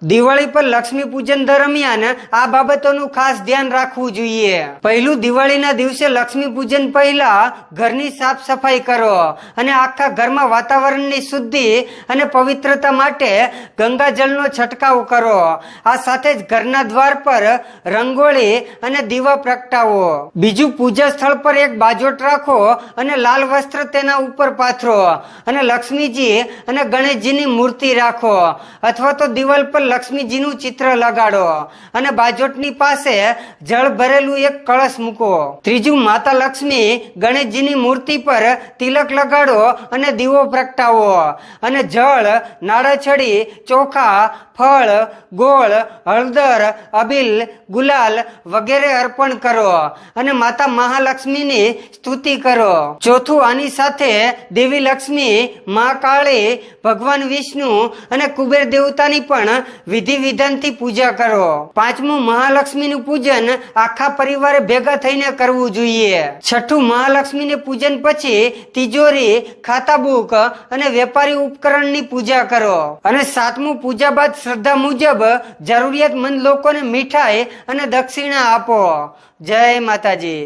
દિવાળી પર લક્ષ્મી પૂજન દરમિયાન આ બાબતોનું ખાસ ધ્યાન રાખવું જોઈએ। પહેલું, દિવાળીના દિવસે લક્ષ્મી પૂજન પહેલા ઘરની સાફ સફાઈ કરો અને આખા ઘરમાં વાતાવરણની શુદ્ધિ અને પવિત્રતા માટે ગંગાજળનો છંટકાવ કરો। આ સાથે જ ઘરના દ્વાર પર રંગોળી અને દીવા પ્રગટાવો। બીજું, પૂજા સ્થળ પર એક બાજોટ રાખો અને લાલ વસ્ત્ર તેના ઉપર પાથરો અને લક્ષ્મીજી અને ગણેશજીની મૂર્તિ રાખો અથવા તો દિવાલ પર લક્ષ્મીજીનું ચિત્ર લગાડો અને બાજોટની પાસે જળ ભરેલું એક કળશ મૂકો। ત્રીજું, માતા લક્ષ્મી ગણેશજીની મૂર્તિ પર તિલક લગાડો અને દીવો પ્રગટાવો અને જળ, નાળાછડી, ચોખા, ફળ, ગોળ, હળદર, અબીલ, ગુલાલ વગેરે અર્પણ કરો અને માતા મહાલક્ષ્મીની સ્તુતિ કરો। ચોથું, આની સાથે દેવી લક્ષ્મી, મા કાળી, ભગવાન વિષ્ણુ અને કુબેર દેવતાની પણ વિધિ વિધાનથી પૂજા કરો। પાંચમું, મહાલક્ષ્મીનું પૂજન આખા પરિવારે ભેગા થઈને કરવું જોઈએ। છઠ્ઠું, મહાલક્ષ્મીને પૂજન પછી તિજોરી, ખાતા બુક અને વેપારી ઉપકરણની પૂજા કરો અને સાતમું, પૂજા બાદ શ્રદ્ધા મુજબ જરૂરિયાતમંદ લોકોને મીઠાઈ અને દક્ષિણા આપો। જય માતાજી।